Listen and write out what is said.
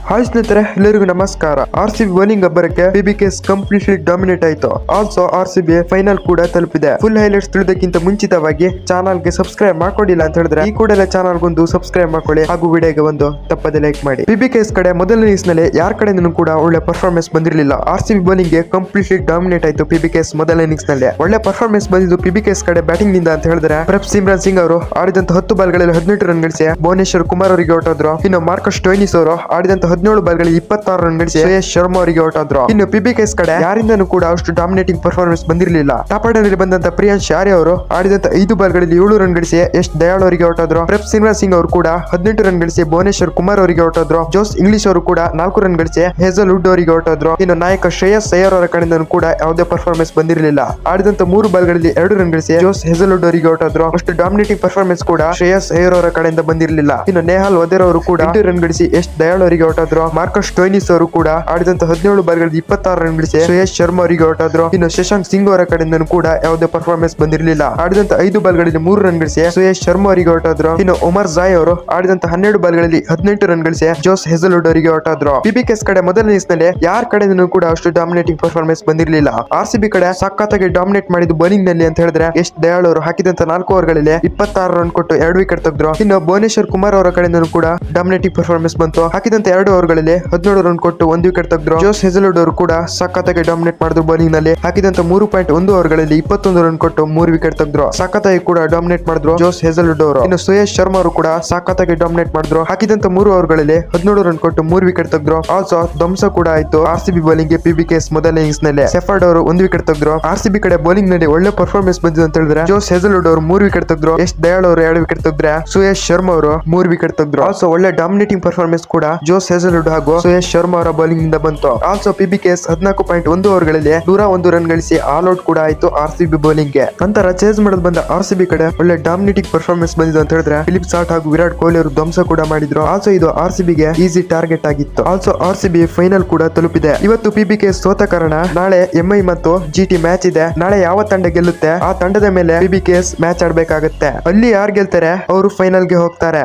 Hi ಸ್ನೇಹಿತರೆ, ಎಲ್ಲರಿಗೂ ನಮಸ್ಕಾರ. RCB ಬೌಲಿಂಗ್ ಅಬ್ಬರಕ್ಕೆ PBKS ಕಂಪ್ಲೀಟ್ಲಿ ಡಾಮಿನೇಟ್ ಆಯ್ತು. ಆಲ್ಸೋ RCB ಫೈನಲ್ ಕೂಡ ತಲುಪಿದೆ. ಫುಲ್ ಹೈಲೈಟ್ಸ್ ತಿಳಿದಕ್ಕಿಂತ ಮುಂಚಿತವಾಗಿ ಚಾನಲ್ ಗೆ ಸಬ್ಸ್ಕ್ರೈಬ್ ಮಾಡ್ಕೊಂಡಿಲ್ಲ ಅಂತ ಹೇಳಿದ್ರೆ ಈ ಕೂಡಲೇ ಚಾನಲ್ ಗೊಂದು ಸಬ್ಸ್ಕ್ರೈಬ್ ಮಾಡ್ಕೊಳ್ಳಿ ಹಾಗೂ ವಿಡಿಯೋಗೆ ಒಂದು ತಪ್ಪದೆ ಲೈಕ್ ಮಾಡಿ. PBKS ಕಡೆ ಮೊದಲನೇ ಇನ್ನಿಂಗ್ಸ್ ನಲ್ಲಿ ಯಾರ ಕಡೆಯಿಂದನೂ ಕೂಡ ಒಳ್ಳೆ ಪರ್ಫಾರ್ಮೆನ್ಸ್ ಬಂದಿರಲಿಲ್ಲ. RCB ಬೌಲಿಂಗ್ ಗೆ ಕಂಪ್ಲೀಟ್ಲಿ ಡಾಮಿನೇಟ್ ಆಯ್ತು. PBKS ಮೊದಲನೇ ಇನ್ನಿಂಗ್ಸ್ ನಲ್ಲಿ ಒಳ್ಳೆ ಪರ್ಫಾರ್ಮೆನ್ಸ್ ಬಂದಿದ್ದು PBKS ಕಡೆ ಬ್ಯಾಟಿಂಗ್ ನಿಂದ ಅಂತ ಹೇಳಿದ್ರೆ ಪ್ರಭ್ ಸಿಮ್ರನ್ ಸಿಂಗ್ ಅವರು ಆಡಿದಂತ 10 ಬಾಲ್ಗಳಲ್ಲಿ 18 ರನ್ ಗಳಿಸಿ ಭುವನೇಶ್ವರ್ ಕುಮಾರ್ ಅವರಿಗೆ ಔಟ್ ಆದ್ರು. ಇನ್ನು ಮಾರ್ಕಸ್ ಸ್ಟೋಯ್ನಿಸ್ ಅವರು ಆಡಿದಂತ 17 ಬಾಲ್ಗಳಲ್ಲಿ 26 ರನ್ ಗಳಿಸಿ ಶ್ರೇಯಸ್ ಶರ್ಮಾ ಅವರಿಗೆ ಔಟ್ ಆದ್ರು. ಇನ್ನು PBKS ಕಡೆ ಯಾರಿಂದನೂ ಕೂಡ ಅಷ್ಟು ಡಾಮಿನೇಟಿಂಗ್ ಪರ್ಫಾರ್ಮೆನ್ಸ್ ಬಂದಿರಲಿಲ್ಲ. ಟಾಪ್ ಆರ್ಡರ್ ನಲ್ಲಿ ಬಂದಂತ ಪ್ರಿಯಾಂಶ್ ಆರ್ಯ ಅವರು ಆಡಿದಂತ 5 ಬಾಲ್ಗಳಲ್ಲಿ 7 ರನ್ ಗಳಿಸಿ ಯಶ್ ದಯಾಳ್ ಅವರಿಗೆ ಔಟ್ ಆದ್ರು. ಪ್ರಭ್ ಸಿಮ್ರನ್ ಸಿಂಗ್ ಅವರು ಕೂಡ 18 ರನ್ ಗಳಿಸಿ ಭುವನೇಶ್ವರ್ ಕುಮಾರ್ ಅವರಿಗೆ ಔಟ್ ಆದ್ರು. ಜೋಸ್ ಇಂಗ್ಲಿಷ್ ಅವರು ಕೂಡ 4 ರನ್ ಗಳಿಸಿ ಹೇಜಲ್ ವುಡ್ ಅವರಿಗೆ ಔಟ್ ಆದ್ರು. ಇನ್ನು ನಾಯಕ ಶ್ರೇಯಸ್ ಅಯ್ಯರ್ ಅವರ ಕಡೆಯಿಂದನೂ ಕೂಡ ಯಾವುದೇ ಪರ್ಫಾರ್ಮೆನ್ಸ್ ಬಂದಿರಲಿಲ್ಲ. ಆಡಿದಂತ 3 ಬಾಲ್ಗಳಲ್ಲಿ 2 ರನ್ ಗಳಿಸಿ ಜೋಸ್ ಹೇಜಲ್ ವುಡ್ ಅವರಿಗೆ ಔಟ್ ಆದ್ರು. ಅಷ್ಟು ಡಾಮಿನೇಟಿಂಗ್ ಪರ್ಫಾರ್ಮೆನ್ಸ್ ಕೂಡ ಶ್ರೇಯಸ್ ಅಯ್ಯರ್ ಅವರ ಕಡೆಯಿಂದ ಬಂದಿರಲಿಲ್ಲ. ಇನ್ನು ನೇಹಾಲ್ ವದೇರ್ ಅವರು ಕೂಡ 8 ರನ್ ಗಳಿಸಿ ಯಶ್ ದಯಾಳ್ ಅವರಿಗೆ ಔಟ್ ಆದ್ರು. ಮಾರ್ಕಸ್ ಸ್ಟೋಯ್ನಿಸ್ ಅವರು ಕೂಡ ಆಡಿದಂತ 17 ಬಾಲ್ಗಳಲ್ಲಿ 26 ರನ್ ಗಳಿಸಿ ಶ್ರೇಯಸ್ ಶರ್ಮಾ ಅವರಿಗೆ ಔಟ್ ಆದ್ರು. ಇನ್ನು ಶಶಾಂಕ್ ಸಿಂಗ್ ಅವರ ಕಡೆಯಿಂದನೂ ಕೂಡ ಯಾವುದೇ ಪರ್ಫಾರ್ಮೆನ್ಸ್ ಬಂದಿರಲಿಲ್ಲ. ಆಡಿದಂತ 5 ಬಾಲ್ಗಳಲ್ಲಿ 3 ರನ್ ಗಳಿಸಿ ಶ್ರೇಯಸ್ ಶರ್ಮಾ ಅವರಿಗೆ ಔಟ್ ಆದ್ರು. ಇನ್ನು ಉಮರ್ ಜಾಯ್ ಅವರು ಆಡಿದಂತ 12 ಬಾಲ್ಗಳಲ್ಲಿ 18 ರನ್ ಗಳಿಸಿ ಜೋಸ್ ಹೆಜಲ್ವುಡ್ ಅವರಿಗೆ ಔಟ್ ಆದ್ರು. PBKS ಕಡೆ ಮೊದಲ ಇನ್ನಿಂಗ್ಸ್ ನಲ್ಲಿ ಯಾರ ಕಡೆಯಿಂದನೂ ಕೂಡ ಅಷ್ಟು ಡಾಮಿನೇಟಿಂಗ್ ಪರ್ಫಾರ್ಮೆನ್ಸ್ ಬಂದಿರಲಿಲ್ಲ. RCB ಕಡೆ ಸಖತ್ತಾಗಿ ಡಾಮಿನೇಟ್ ಮಾಡಿದ್ದು ಬೌಲಿಂಗ್ ನಲ್ಲಿ ಅಂತ ಹೇಳಿದ್ರೆ ಯಶ್ ದಯಾಳ್ ಅವರು ಹಾಕಿದಂತ 4 ಓವರ್ಗಳಲ್ಲಿ 26 ರನ್ ಕೊಟ್ಟು 2 ವಿಕೆಟ್ ತೆಗೆದ್ರು. ಇನ್ನು ಭುವನೇಶ್ವರ್ ಕುಮಾರ್ ಅವರ ಕಡೆಯಿಂದನೂ ಕೂಡ ಡಾಮಿನೇಟಿಂಗ್ ಪರ್ಫಾರ್ಮೆನ್ಸ್ ಬಂತು. ಹಾಕಿದಂತ 2 ಓವರ್ಗಳಲ್ಲಿ 17 ರನ್ ಕೊಟ್ಟು 1 ವಿಕೆಟ್ ತೆಗೆದ್ರು. ಜೋಸ್ ಹೆಜಲ್ವುಡ್ ಅವರು ಕೂಡ ಸಖತ್ತಾಗಿ ಡಾಮಿನೇಟ್ ಮಾಡಿದ್ರು ಬೌಲಿಂಗ್ ನಲ್ಲಿ. ಹಾಕಿದಂತ 3.1 ಓವರ್ಗಳಲ್ಲಿ 21 ರನ್ ಕೊಟ್ಟು 3 ವಿಕೆಟ್ ತೆಗೆದ್ರು. ಸಖತ್ತಾಗಿ ಕೂಡ ಡಾಮಿನೇಟ್ ಮಾಡಿದ್ರು ಜೋಸ್ ಹೆಜಲ್ವುಡ್ ಅವರು. ಇನ್ನು ಶ್ರೇಯಸ್ ಶರ್ಮಾ ಅವರು ಕೂಡ ಸಖತ್ತಾಗಿ ಡಾಮಿನೇಟ್ ಮಾಡಿದ್ರು. ಹಾಕಿದಂತ 3 ಓವರ್ಗಳಲ್ಲಿ 17 ರನ್ ಕೊಟ್ಟು 3 ವಿಕೆಟ್ ತೆಗೆದ್ರು. ಆಲ್ಸೋ ಧ್ವಂಸ ಕೂಡ ಆಯ್ತು RCB ಬೌಲಿಂಗ್ ಗೆ PBKS ಮೊದಲ ಇನ್ನಿಂಗ್ಸ್ ನಲ್ಲಿ. ಸೆಫರ್ಡ್ ಅವರು 1 ವಿಕೆಟ್ ತೆಗೆದ್ರು. RCB ಕಡೆ ಬೌಲಿಂಗ್ ನಲ್ಲಿ ಒಳ್ಳೆ ಪರ್ಫಾರ್ಮೆನ್ಸ್ ಬಂದಿದೆ ಅಂತ ಹೇಳಿದ್ರೆ ಜೋಸ್ ಹೆಜಲ್ವುಡ್ ಅವರು 3 ವಿಕೆಟ್ ತೆಗೆದ್ರು. ಯಶ್ ದಯಾಳ್ ಅವರು 2 ವಿಕೆಟ್ ತೆಗೆದ್ರೆ ಶ್ರೇಯಸ್ ಶರ್ಮಾ ಅವರು 3 ವಿಕೆಟ್ ತೆಗೆದ್ರು. ಆಲ್ಸೋ ಒಳ್ಳೆ ಡಾಮಿನೇಟಿಂಗ್ ಪರ್ಫಾರ್ಮೆನ್ಸ್ ಕೂಡ ಜೋಸ್ ಹೆಜಲ್ವುಡ್ ಹಾಗೂ ಶ್ರೇಯಸ್ ಶರ್ಮಾ ಅವರ ಬೌಲಿಂಗ್ ನಿಂದ ಬಂತು. ಆಲ್ಸೋ PBKS 14.1 ಓವರ್ಗಳಲ್ಲಿ 101 ರನ್ ಗಳಿಸಿ ಆಲ್ ಔಟ್ ಕೂಡ ಆಯ್ತು RCB ಬೌಲಿಂಗ್ ಗೆ. ನಂತರ ಚೇಸ್ ಮಾಡಲು ಬಂದ RCB ಕಡೆ ಒಳ್ಳೆ ಡಾಮಿನೇಟಿಂಗ್ ಪರ್ಫಾರ್ಮೆನ್ಸ್ ಬಂದಿದೆ ಅಂತ ಹೇಳಿದ್ರೆ ಫಿಲಿಪ್ ಸಾಲ್ಟ್ ಹಾಗೂ ವಿರಾಟ್ ಕೊಹ್ಲಿ ಅವರು ಧ್ವಂಸ ಕೂಡ ಮಾಡಿದ್ರು. ಆಲ್ಸೋ ಇದು RCB ಗೆ ಈಸಿ ಟಾರ್ಗೆಟ್ ಆಗಿತ್ತು. ಆಲ್ಸೋ RCB ಫೈನಲ್ ಕೂಡ ತಲುಪಿದೆ. ಇವತ್ತು PBKS ಸೋತ ಕಾರಣ ನಾಳೆ MI ಮತ್ತು GT ಮ್ಯಾಚ್ ಇದೆ. ನಾಳೆ ಯಾವ ತಂಡ ಗೆಲ್ಲುತ್ತೆ ಆ ತಂಡದ ಮೇಲೆ PBKS ಮ್ಯಾಚ್ ಆಡ್ಬೇಕಾಗತ್ತೆ. ಅಲ್ಲಿ ಯಾರು ಗೆಲ್ತಾರೆ ಅವರು ಫೈನಲ್ ಗೆ ಹೋಗ್ತಾರೆ.